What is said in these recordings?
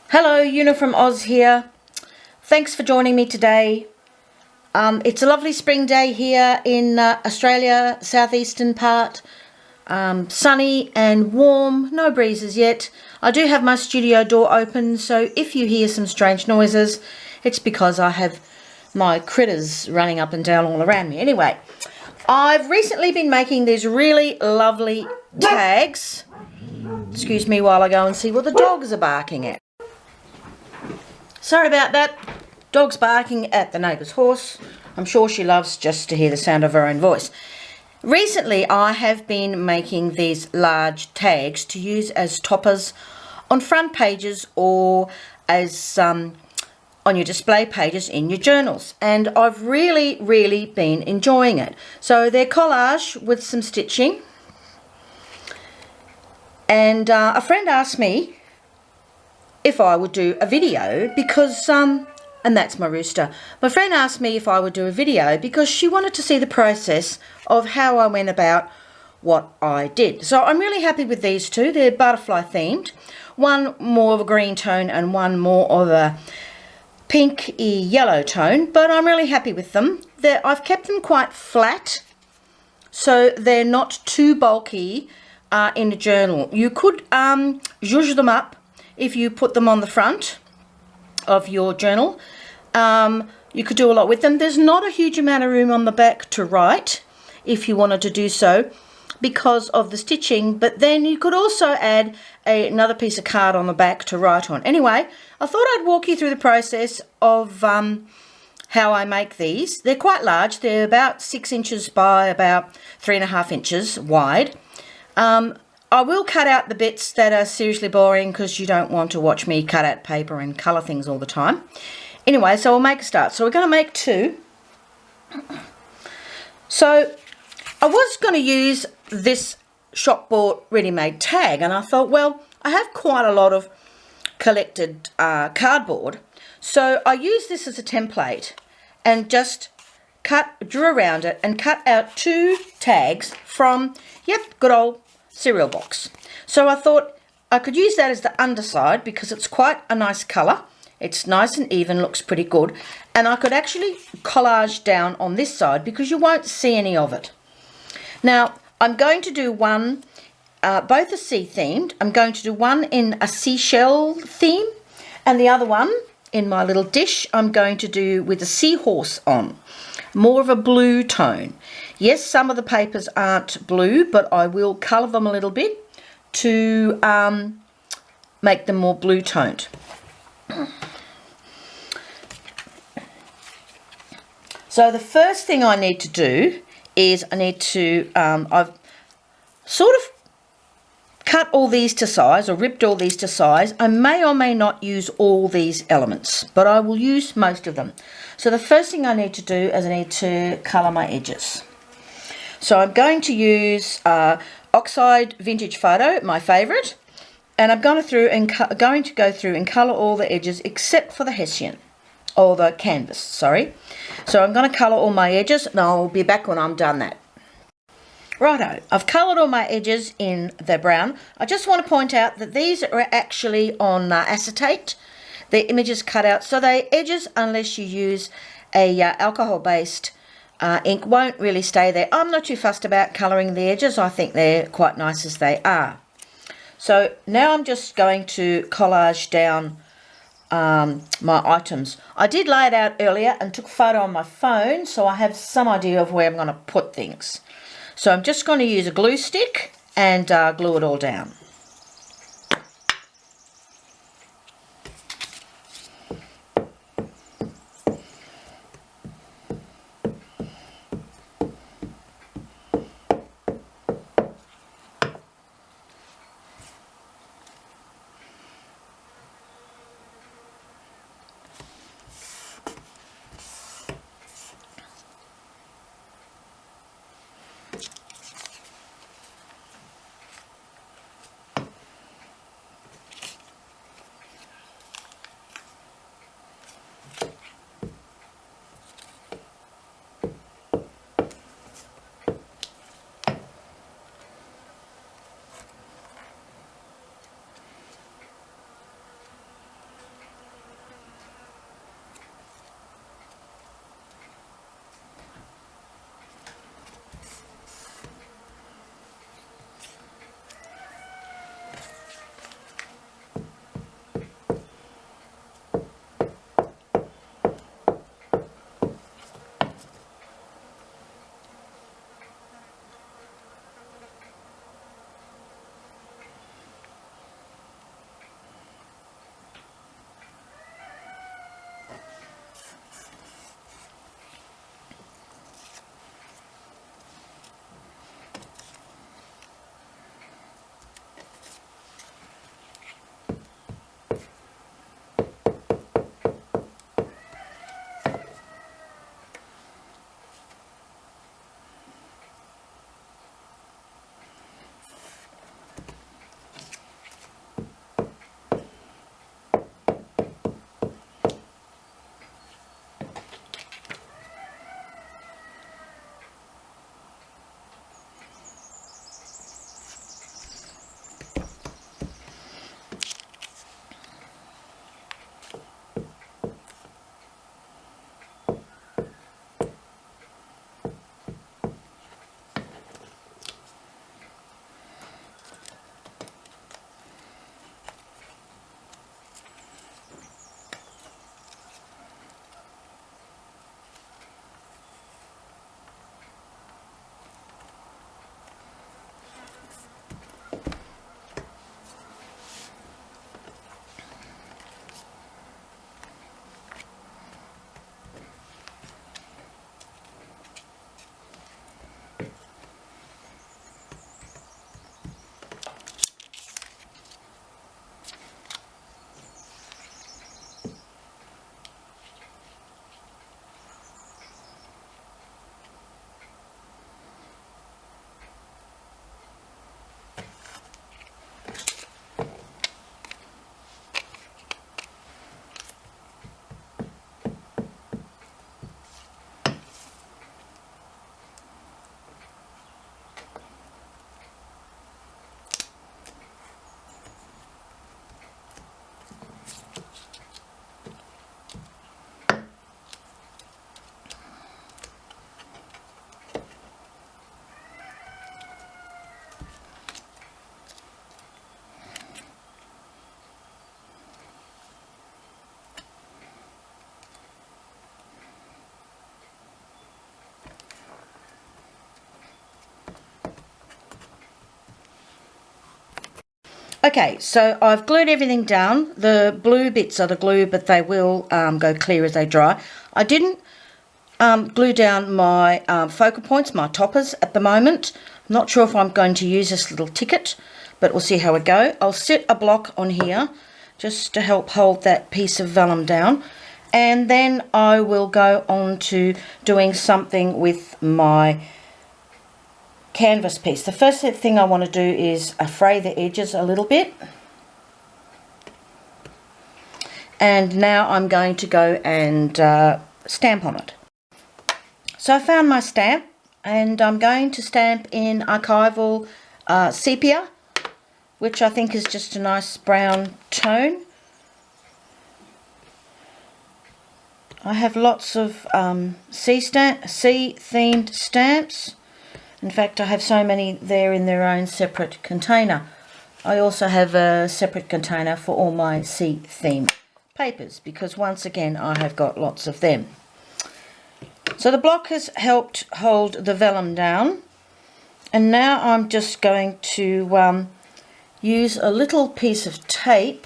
Hello, Una from Oz here. Thanks for joining me today. It's a lovely spring day here in Australia, southeastern part. Sunny and warm, no breezes yet. I do have my studio door open, so if you hear some strange noises, it's because I have my critters running up and down all around me. Anyway, I've recently been making these really lovely tags. Excuse me while I go and see what the dogs are barking at. Sorry about that. Dog's barking at the neighbour's horse. I'm sure she loves just to hear the sound of her own voice. Recently, I have been making these large tags to use as toppers on front pages or as on your display pages in your journals. And I've really been enjoying it. So they're collage with some stitching. And a friend asked me if I would do a video because, and that's my rooster. My friend asked me if I would do a video because she wanted to see the process of how I went about what I did. So I'm really happy with these two. They're butterfly themed. One more of a green tone and one more of a pinky yellow tone, but I'm really happy with them. I've kept them quite flat, so they're not too bulky in a journal. You could zhuzh them up if you put them on the front of your journal. You could do a lot with them. There's not a huge amount of room on the back to write if you wanted to do so because of the stitching, but then you could also add another piece of card on the back to write on. Anyway, I thought I'd walk you through the process of how I make these. They're quite large. They're about 6 inches by about 3.5 inches wide. I will cut out the bits that are seriously boring because you don't want to watch me cut out paper and colour things all the time. Anyway, so we'll make a start. So we're going to make two. So I was going to use this shop bought ready-made tag, and I thought, well, I have quite a lot of collected cardboard. So I used this as a template and just drew around it and cut out 2 tags from, good old cereal box. So I thought I could use that as the underside because it's quite a nice colour. It's nice and even, looks pretty good. And I could actually collage down on this side because you won't see any of it. Now, I'm going to do one, both are sea themed. I'm going to do one in a seashell theme and the other one in my little dish I'm going to do with a seahorse on. More of a blue tone. Yes, some of the papers aren't blue, but I will colour them a little bit to make them more blue toned. So the first thing I need to do is I need to, I've sort of cut all these to size or ripped all these to size. I may or may not use all these elements, but I will use most of them. So the first thing I need to do is I need to colour my edges. So I'm going to use Oxide Vintage Photo, my favourite, and I'm going to go through and colour all the edges except for the hessian, or the canvas, sorry. So I'm going to colour all my edges and I'll be back when I'm done that. Righto, I've coloured all my edges in the brown. I just want to point out that these are actually on acetate. The images cut out, so the edges, unless you use a alcohol-based ink, won't really stay there. I'm not too fussed about colouring the edges. I think they're quite nice as they are. So now I'm just going to collage down my items. I did lay it out earlier and took a photo on my phone, so I have some idea of where I'm going to put things. So I'm just going to use a glue stick and glue it all down. Okay, so I've glued everything down. The blue bits are the glue, but they will go clear as they dry. I didn't glue down my focal points, my toppers at the moment. I'm not sure if I'm going to use this little ticket, but we'll see how we go. I'll set a block on here just to help hold that piece of vellum down. And then I will go on to doing something with my canvas piece. The first thing I want to do is fray the edges a little bit, and now I'm going to go and stamp on it. So I found my stamp, and I'm going to stamp in archival sepia, which I think is just a nice brown tone. I have lots of sea-themed stamps. In fact, I have so many there in their own separate container. I also have a separate container for all my sea-themed papers, because once again I have got lots of them. So the block has helped hold the vellum down, and now I'm just going to use a little piece of tape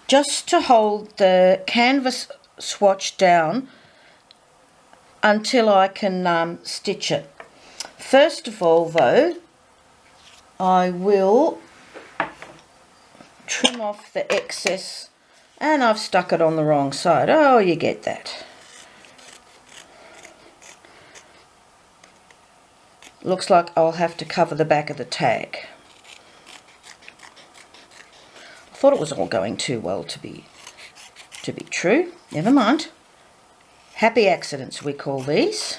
just to hold the canvas swatch down until I can stitch it. First of all though, I will trim off the excess, and I've stuck it on the wrong side. Oh, you get that. Looks like I'll have to cover the back of the tag. I thought it was all going too well to be true. Never mind. Happy accidents, we call these.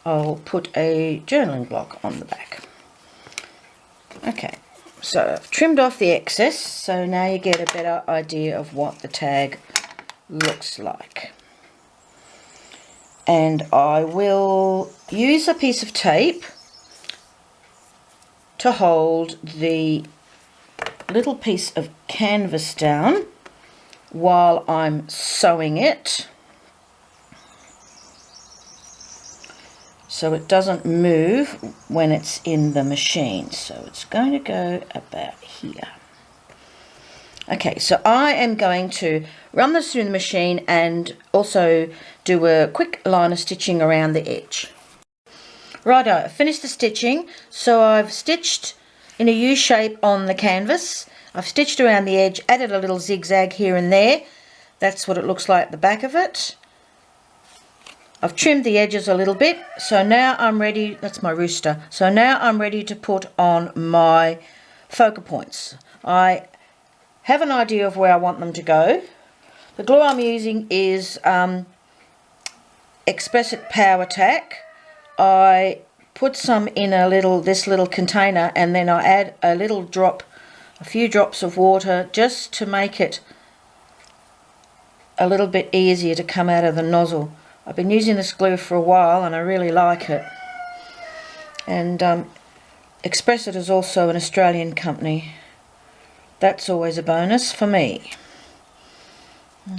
I'll put a journaling block on the back. Okay, so I've trimmed off the excess, so now you get a better idea of what the tag looks like. And I will use a piece of tape to hold the little piece of canvas down while I'm sewing it, so it doesn't move when it's in the machine. So it's going to go about here. Okay, so I am going to run this through the machine and also do a quick line of stitching around the edge. Righto, I finished the stitching. So I've stitched in a U shape on the canvas. I've stitched around the edge, added a little zigzag here and there. That's what it looks like at the back of it. I've trimmed the edges a little bit, so now I'm ready. That's my rooster. So now I'm ready to put on my focal points. I have an idea of where I want them to go. The glue I'm using is Express-It Power Tack. I put some in this little container, and then I add a few drops of water just to make it a little bit easier to come out of the nozzle. I've been using this glue for a while and I really like it. And Express-It is also an Australian company. That's always a bonus for me.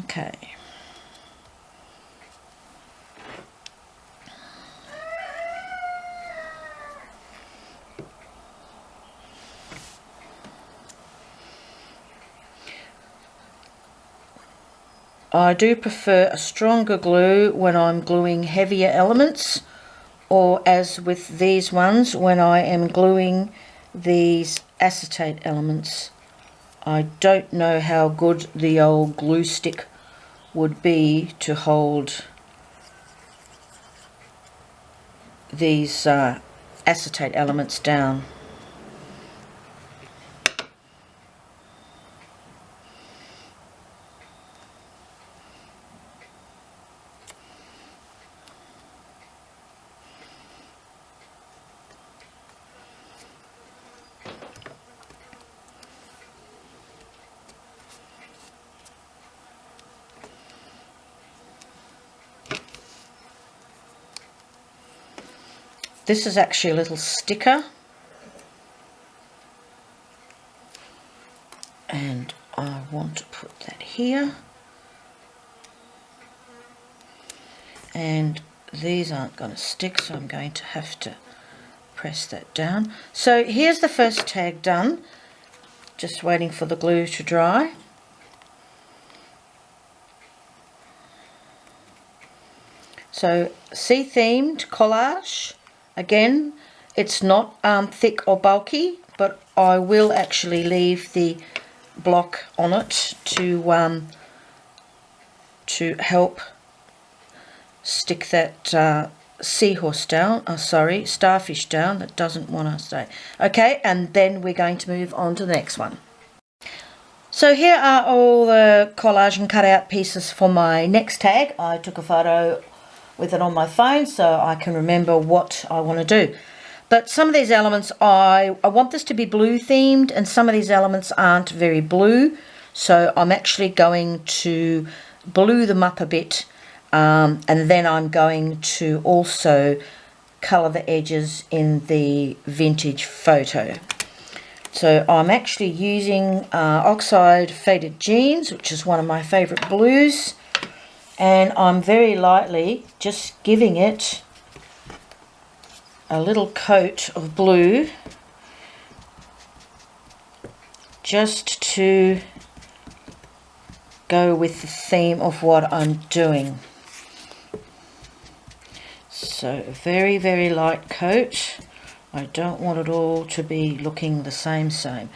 Okay. I do prefer a stronger glue when I'm gluing heavier elements, or as with these ones, when I am gluing these acetate elements. I don't know how good the old glue stick would be to hold these acetate elements down. This is actually a little sticker, and I want to put that here, and these aren't going to stick, so I'm going to have to press that down. So here's the first tag done. Just waiting for the glue to dry. So sea themed collage. Again, it's not thick or bulky, but I will actually leave the block on it to help stick that seahorse down, starfish down that doesn't want to stay. Okay, and then we're going to move on to the next one. So here are all the collage and cutout pieces for my next tag. I took a photo with it on my phone so I can remember what I want to do. But some of these elements, I want this to be blue themed, and some of these elements aren't very blue. So I'm actually going to blue them up a bit, and then I'm going to also colour the edges in the vintage photo. So I'm actually using Oxide Faded Jeans, which is one of my favourite blues, and I'm very lightly just giving it a little coat of blue just to go with the theme of what I'm doing. So very, very light coat. I don't want it all to be looking the same. So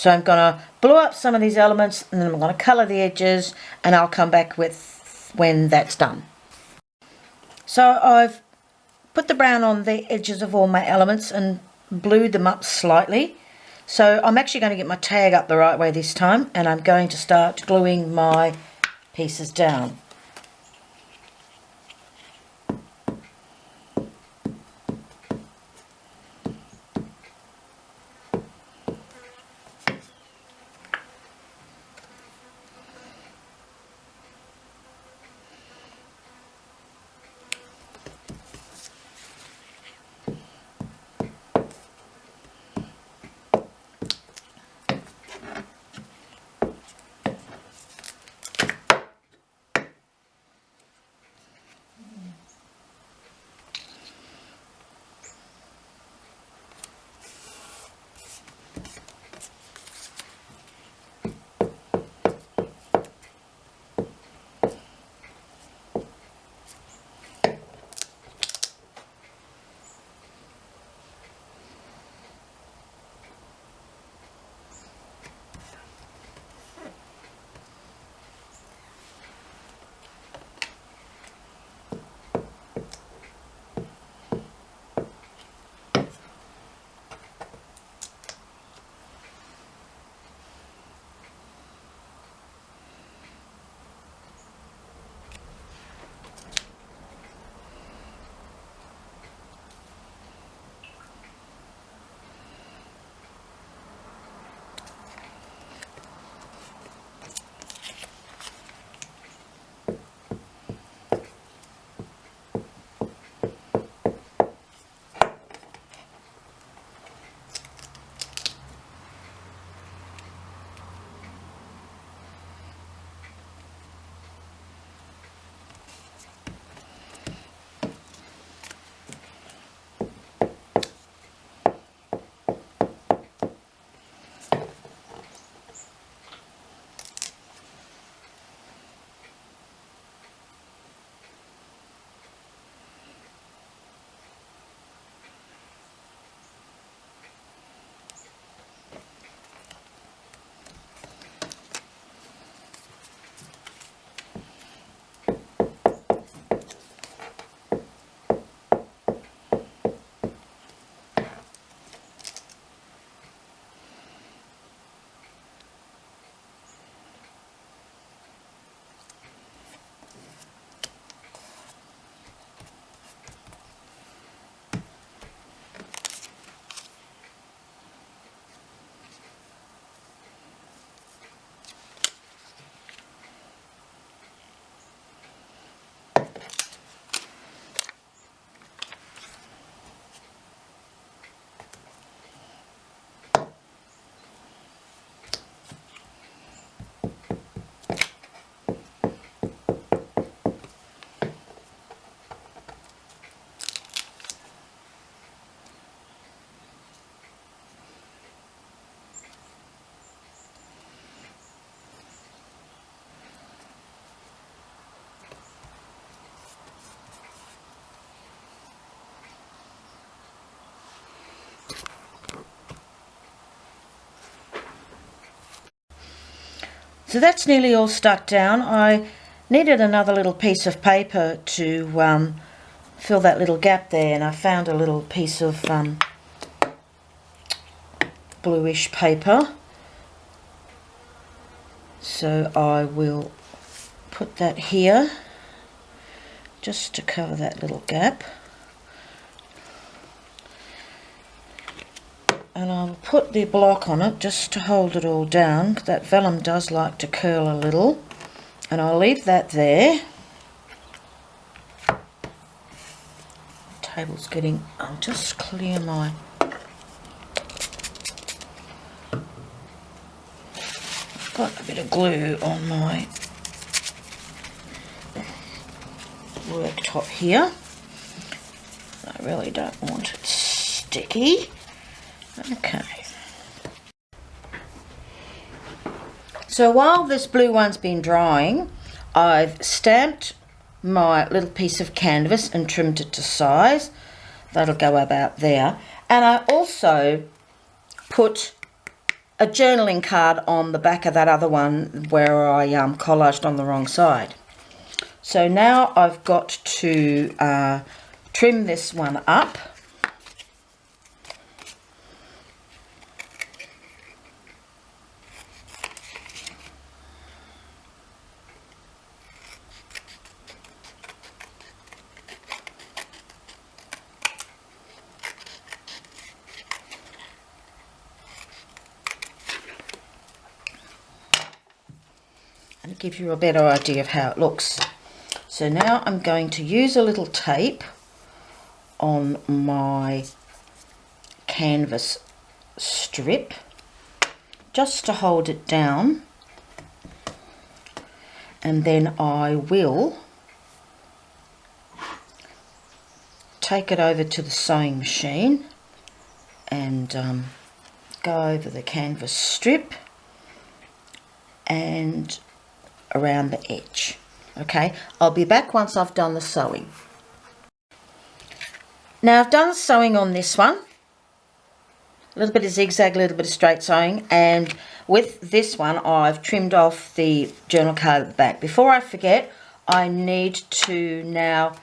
I'm going to blue up some of these elements, and then I'm going to colour the edges, and I'll come back with when that's done. So I've put the brown on the edges of all my elements and blued them up slightly. So I'm actually going to get my tag up the right way this time, and I'm going to start gluing my pieces down. So that's nearly all stuck down. I needed another little piece of paper to fill that little gap there, and I found a little piece of bluish paper. So I will put that here just to cover that little gap. And I'll put the block on it just to hold it all down. That vellum does like to curl a little. And I'll leave that there. Table's getting... I'll just clear my... I've got a bit of glue on my worktop here. I really don't want it sticky. Okay. So while this blue one's been drying, I've stamped my little piece of canvas and trimmed it to size. That'll go about there. And I also put a journaling card on the back of that other one where I collaged on the wrong side. So now I've got to trim this one up. And it gives you a better idea of how it looks. So now I'm going to use a little tape on my canvas strip just to hold it down, and then I will take it over to the sewing machine and go over the canvas strip and around the edge. Okay, I'll be back once I've done the sewing. Now I've done the sewing on this one, a little bit of zigzag, a little bit of straight sewing, and with this one I've trimmed off the journal card at the back. Before I forget, I need to now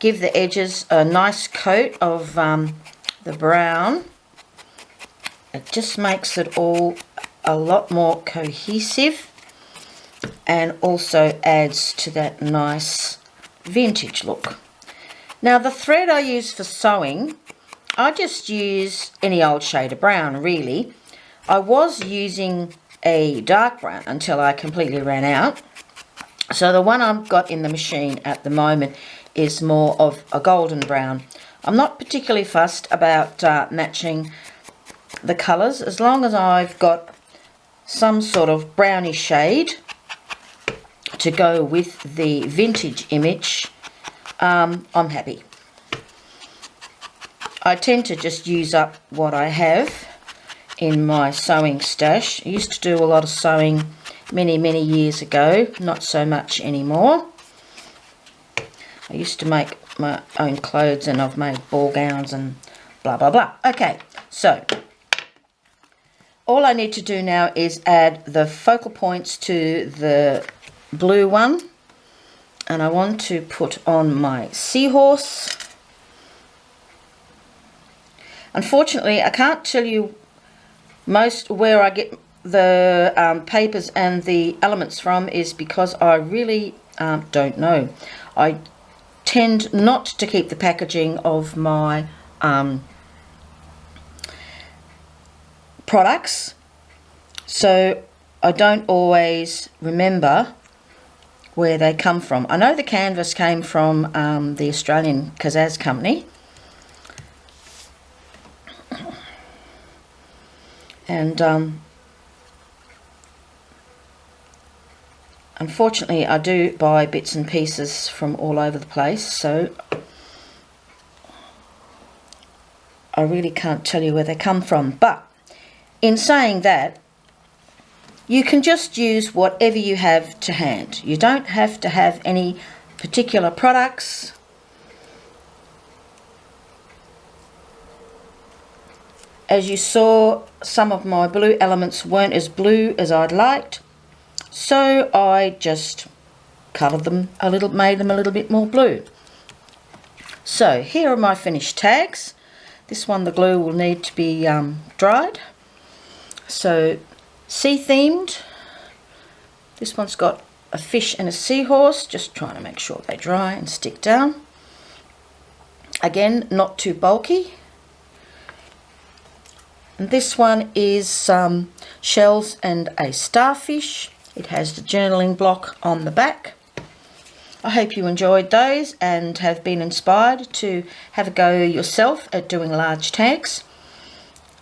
give the edges a nice coat of the brown. It just makes it all a lot more cohesive and also adds to that nice vintage look. Now the thread I use for sewing, I just use any old shade of brown really. I was using a dark brown until I completely ran out. So the one I've got in the machine at the moment is more of a golden brown. I'm not particularly fussed about matching the colours, as long as I've got some sort of brownish shade to go with the vintage image, I'm happy. I tend to just use up what I have in my sewing stash. I used to do a lot of sewing many years ago, not so much anymore. I used to make my own clothes, and I've made ball gowns and blah blah blah. Okay, so all I need to do now is add the focal points to the blue one, and I want to put on my seahorse. Unfortunately, I can't tell you most where I get the papers and the elements from, is because I really don't know. I tend not to keep the packaging of my products, so I don't always remember where they come from. I know the canvas came from the Australian Kazaz company, and unfortunately I do buy bits and pieces from all over the place, so I really can't tell you where they come from. But in saying that, you can just use whatever you have to hand. You don't have to have any particular products. As you saw, some of my blue elements weren't as blue as I'd liked, So I just coloured them a little, made them a little bit more blue. So here are my finished tags. This one, the glue will need to be dried. So sea themed. This one's got a fish and a seahorse, just trying to make sure they dry and stick down. Again, not too bulky. And this one is shells and a starfish. It has the journaling block on the back. I hope you enjoyed those and have been inspired to have a go yourself at doing large tags.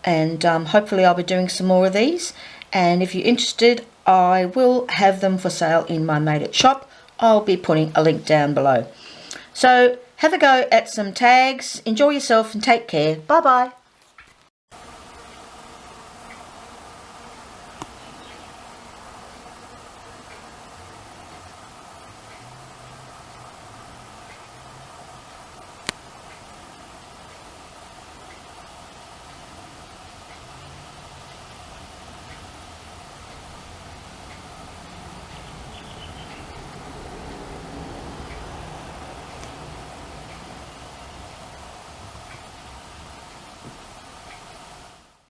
And hopefully I'll be doing some more of these. And if you're interested, I will have them for sale in my Made It shop. I'll be putting a link down below. So have a go at some tags. Enjoy yourself and take care. Bye bye.